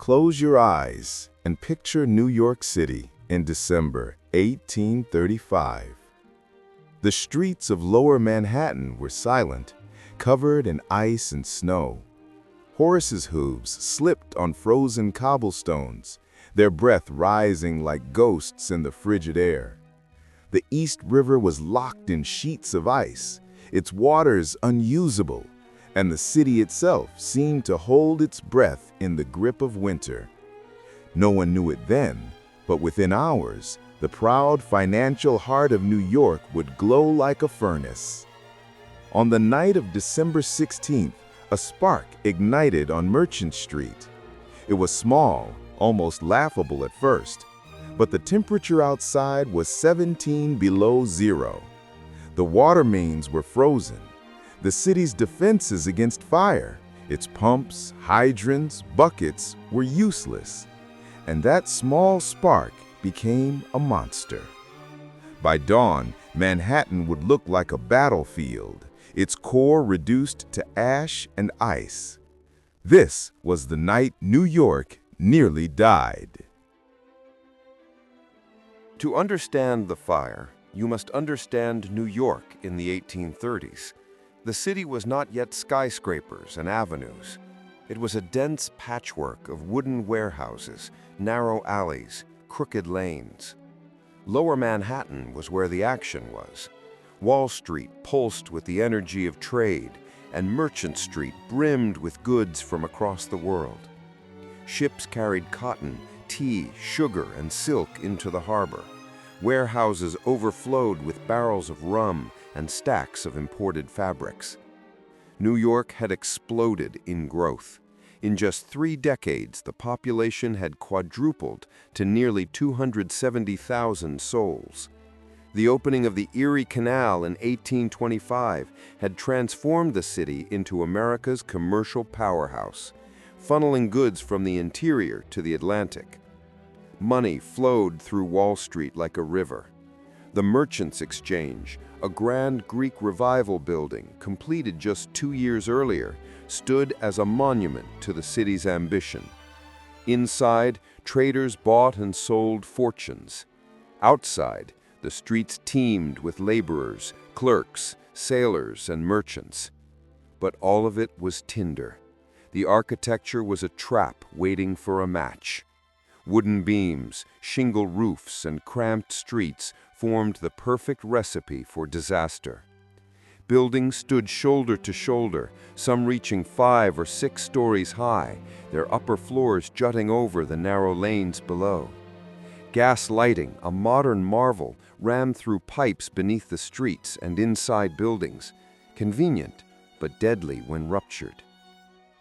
Close your eyes and picture New York City in December 1835. The streets of Lower Manhattan were silent, covered in ice and snow. Horses' hooves slipped on frozen cobblestones, their breath rising like ghosts in the frigid air. The East River was locked in sheets of ice, its waters unusable, and the city itself seemed to hold its breath in the grip of winter. No one knew it then, but within hours, the proud financial heart of New York would glow like a furnace. On the night of December 16th, a spark ignited on Merchant Street. It was small, almost laughable at first, but the temperature outside was 17 below zero. The water mains were frozen. The city's defenses against fire, its pumps, hydrants, buckets, were useless. And that small spark became a monster. By dawn, Manhattan would look like a battlefield, its core reduced to ash and ice. This was the night New York nearly died. To understand the fire, you must understand New York in the 1830s. The city was not yet skyscrapers and avenues. It was a dense patchwork of wooden warehouses, narrow alleys, crooked lanes. Lower Manhattan was where the action was. Wall Street pulsed with the energy of trade, and Merchant Street brimmed with goods from across the world. Ships carried cotton, tea, sugar, and silk into the harbor. Warehouses overflowed with barrels of rum and stacks of imported fabrics. New York had exploded in growth. In just 3 decades, the population had quadrupled to nearly 270,000 souls. The opening of the Erie Canal in 1825 had transformed the city into America's commercial powerhouse, funneling goods from the interior to the Atlantic. Money flowed through Wall Street like a river. The Merchants Exchange, a grand Greek revival building completed just 2 years earlier, stood as a monument to the city's ambition. Inside, traders bought and sold fortunes. Outside, the streets teemed with laborers, clerks, sailors, and merchants. But all of it was tinder. The architecture was a trap waiting for a match. Wooden beams, shingle roofs, and cramped streets formed the perfect recipe for disaster. Buildings stood shoulder to shoulder, some reaching 5 or 6 stories high, their upper floors jutting over the narrow lanes below. Gas lighting, a modern marvel, ran through pipes beneath the streets and inside buildings, convenient but deadly when ruptured.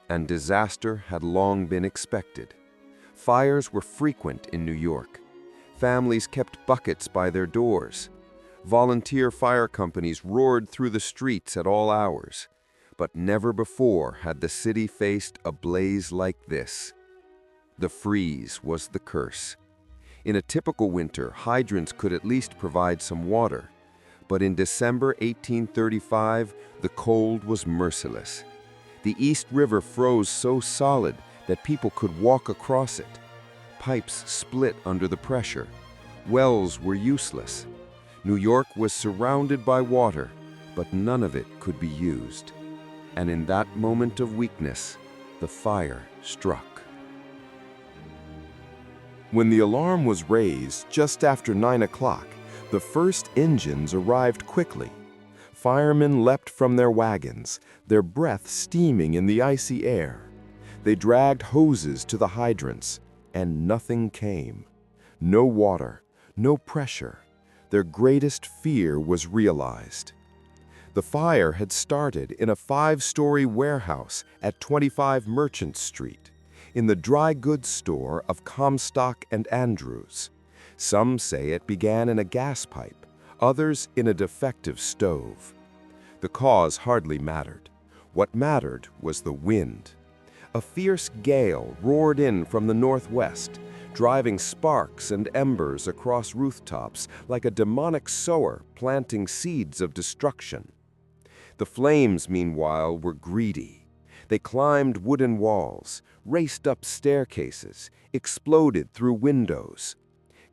And disaster had long been expected. Fires were frequent in New York. Families kept buckets by their doors. Volunteer fire companies roared through the streets at all hours. But never before had the city faced a blaze like this. The freeze was the curse. In a typical winter, hydrants could at least provide some water. But in December 1835, the cold was merciless. The East River froze so solid that people could walk across it. Pipes split under the pressure. Wells were useless. New York was surrounded by water, but none of it could be used. And in that moment of weakness, the fire struck. When the alarm was raised just after 9 o'clock, the first engines arrived quickly. Firemen leapt from their wagons, their breath steaming in the icy air. They dragged hoses to the hydrants, and nothing came. No water, no pressure. Their greatest fear was realized. The fire had started in a 5-story warehouse at 25 Merchant Street, in the dry goods store of Comstock and Andrews. Some say it began in a gas pipe, others in a defective stove. The cause hardly mattered. What mattered was the wind. A fierce gale roared in from the northwest, driving sparks and embers across rooftops like a demonic sower planting seeds of destruction. The flames, meanwhile, were greedy. They climbed wooden walls, raced up staircases, exploded through windows.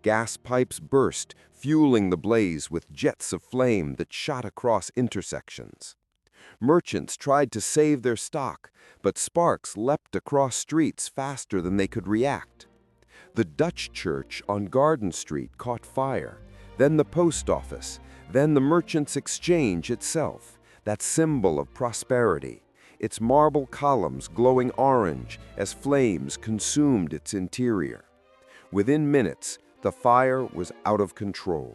Gas pipes burst, fueling the blaze with jets of flame that shot across intersections. Merchants tried to save their stock, but sparks leapt across streets faster than they could react. The Dutch church on Garden Street caught fire, then the post office, then the Merchants' Exchange itself, that symbol of prosperity, its marble columns glowing orange as flames consumed its interior. Within minutes, the fire was out of control.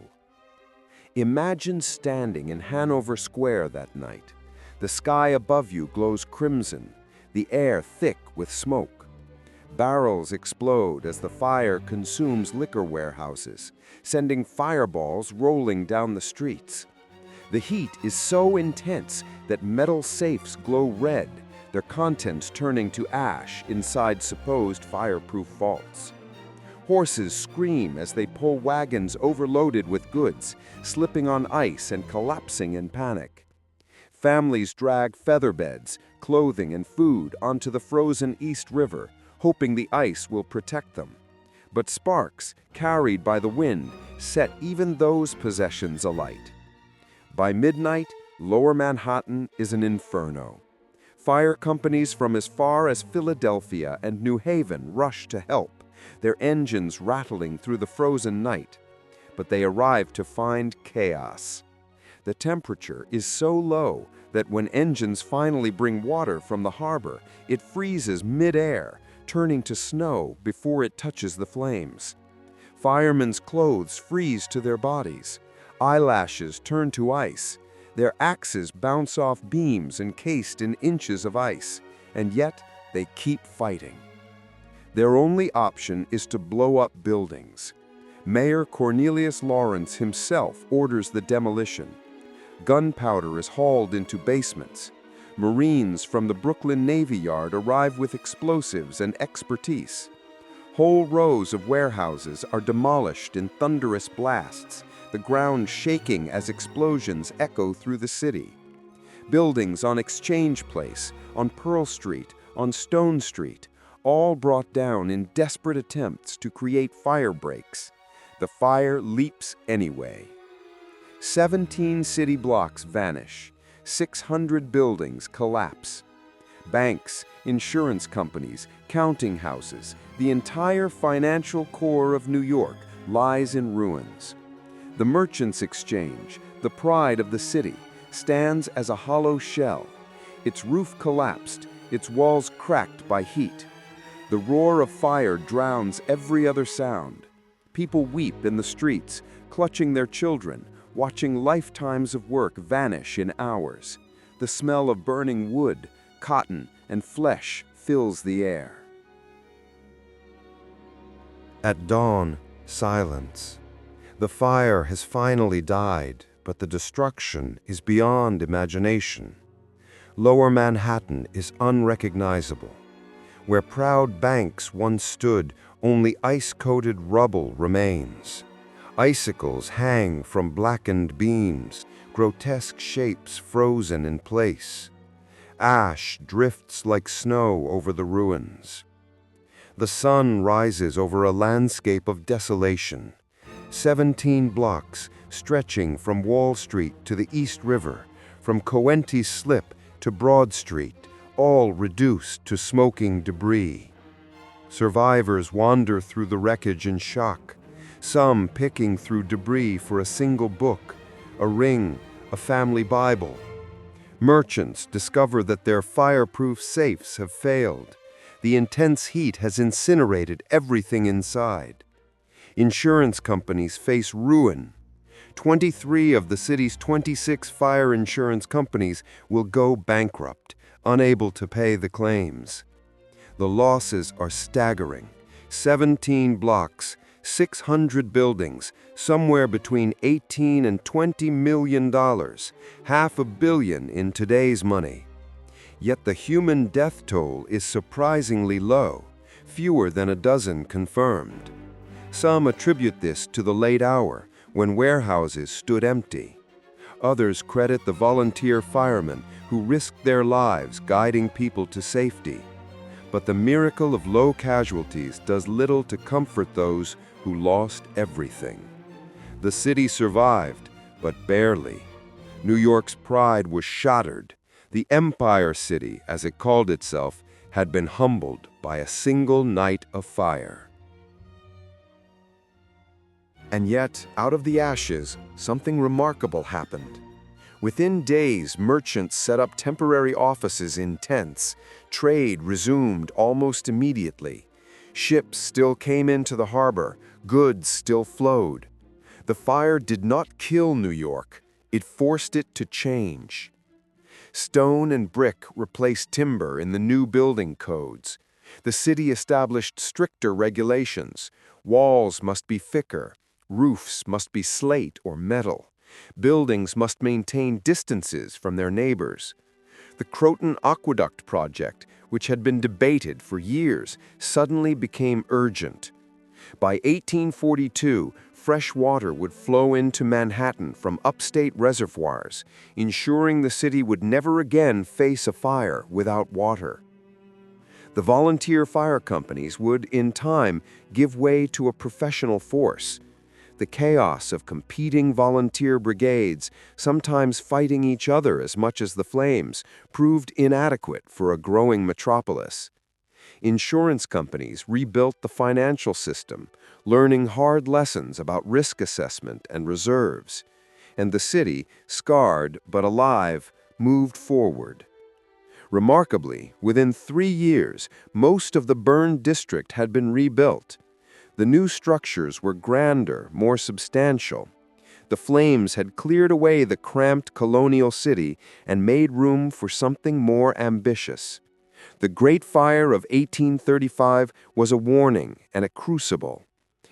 Imagine standing in Hanover Square that night. The sky above you glows crimson, the air thick with smoke. Barrels explode as the fire consumes liquor warehouses, sending fireballs rolling down the streets. The heat is so intense that metal safes glow red, their contents turning to ash inside supposed fireproof vaults. Horses scream as they pull wagons overloaded with goods, slipping on ice and collapsing in panic. Families drag feather beds, clothing, and food onto the frozen East River, hoping the ice will protect them. But sparks, carried by the wind, set even those possessions alight. By midnight, Lower Manhattan is an inferno. Fire companies from as far as Philadelphia and New Haven rush to help, their engines rattling through the frozen night. But they arrive to find chaos. The temperature is so low that when engines finally bring water from the harbor, it freezes mid-air, turning to snow before it touches the flames. Firemen's clothes freeze to their bodies. Eyelashes turn to ice. Their axes bounce off beams encased in inches of ice, and yet they keep fighting. Their only option is to blow up buildings. Mayor Cornelius Lawrence himself orders the demolition. Gunpowder is hauled into basements. Marines from the Brooklyn Navy Yard arrive with explosives and expertise. Whole rows of warehouses are demolished in thunderous blasts, the ground shaking as explosions echo through the city. Buildings on Exchange Place, on Pearl Street, on Stone Street, all brought down in desperate attempts to create fire breaks. The fire leaps anyway. 17 city blocks vanish. 600 buildings collapse. Banks, insurance companies, counting houses, the entire financial core of New York lies in ruins. The Merchants' Exchange, the pride of the city, stands as a hollow shell. Its roof collapsed, its walls cracked by heat. The roar of fire drowns every other sound. People weep in the streets, clutching their children, watching lifetimes of work vanish in hours. The smell of burning wood, cotton, and flesh fills the air. At dawn, silence. The fire has finally died, but the destruction is beyond imagination. Lower Manhattan is unrecognizable. Where proud banks once stood, only ice-coated rubble remains. Icicles hang from blackened beams, grotesque shapes frozen in place. Ash drifts like snow over the ruins. The sun rises over a landscape of desolation. 17 blocks stretching from Wall Street to the East River, from Coenties Slip to Broad Street, all reduced to smoking debris. Survivors wander through the wreckage in shock, some picking through debris for a single book, a ring, a family Bible. Merchants discover that their fireproof safes have failed. The intense heat has incinerated everything inside. Insurance companies face ruin. 23 of the city's 26 fire insurance companies will go bankrupt, unable to pay the claims. The losses are staggering. 17 blocks, 600 buildings, somewhere between $18 and $20 million, $500 million in today's money. Yet the human death toll is surprisingly low, fewer than a dozen confirmed. Some attribute this to the late hour, when warehouses stood empty. Others credit the volunteer firemen who risked their lives guiding people to safety. But the miracle of low casualties does little to comfort those who lost everything. The city survived, but barely. New York's pride was shattered. The Empire City, as it called itself, had been humbled by a single night of fire. And yet, out of the ashes, something remarkable happened. Within days, merchants set up temporary offices in tents. Trade resumed almost immediately. Ships still came into the harbor. Goods still flowed. The fire did not kill New York. It forced it to change. Stone and brick replaced timber in the new building codes. The city established stricter regulations. Walls must be thicker. Roofs must be slate or metal. Buildings must maintain distances from their neighbors. The Croton Aqueduct project, which had been debated for years, suddenly became urgent. By 1842, fresh water would flow into Manhattan from upstate reservoirs, ensuring the city would never again face a fire without water. The volunteer fire companies would, in time, give way to a professional force. The chaos of competing volunteer brigades, sometimes fighting each other as much as the flames, proved inadequate for a growing metropolis. Insurance companies rebuilt the financial system, learning hard lessons about risk assessment and reserves. And the city, scarred but alive, moved forward. Remarkably, within 3 years, most of the burned district had been rebuilt. The new structures were grander, more substantial. The flames had cleared away the cramped colonial city and made room for something more ambitious. The Great Fire of 1835 was a warning and a crucible.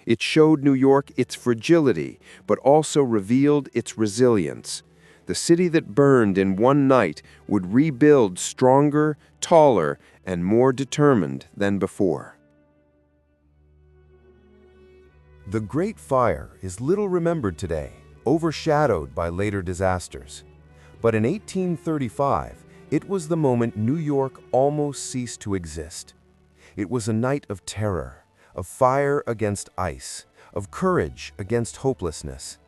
It showed New York its fragility, but also revealed its resilience. The city that burned in one night would rebuild stronger, taller, and more determined than before. The Great Fire is little remembered today, overshadowed by later disasters. But in 1835, it was the moment New York almost ceased to exist. It was a night of terror, of fire against ice, of courage against hopelessness.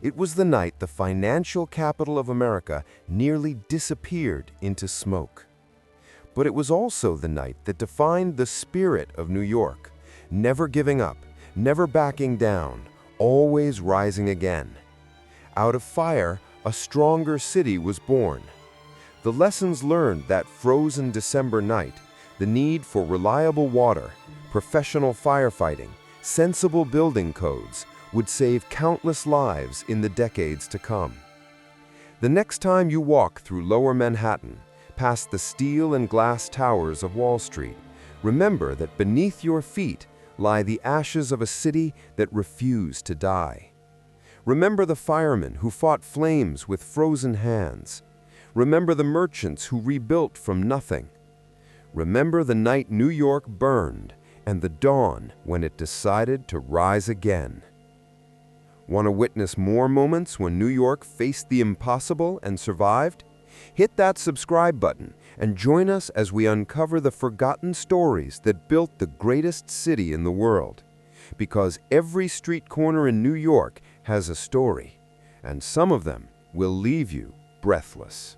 It was the night the financial capital of America nearly disappeared into smoke. But it was also the night that defined the spirit of New York, never giving up, never backing down, always rising again. Out of fire, a stronger city was born. The lessons learned that frozen December night, the need for reliable water, professional firefighting, sensible building codes, would save countless lives in the decades to come. The next time you walk through Lower Manhattan, past the steel and glass towers of Wall Street, remember that beneath your feet lie the ashes of a city that refused to die. Remember the firemen who fought flames with frozen hands. Remember the merchants who rebuilt from nothing. Remember the night New York burned and the dawn when it decided to rise again. Want to witness more moments when New York faced the impossible and survived? Hit that subscribe button and join us as we uncover the forgotten stories that built the greatest city in the world. Because every street corner in New York has a story, and some of them will leave you breathless.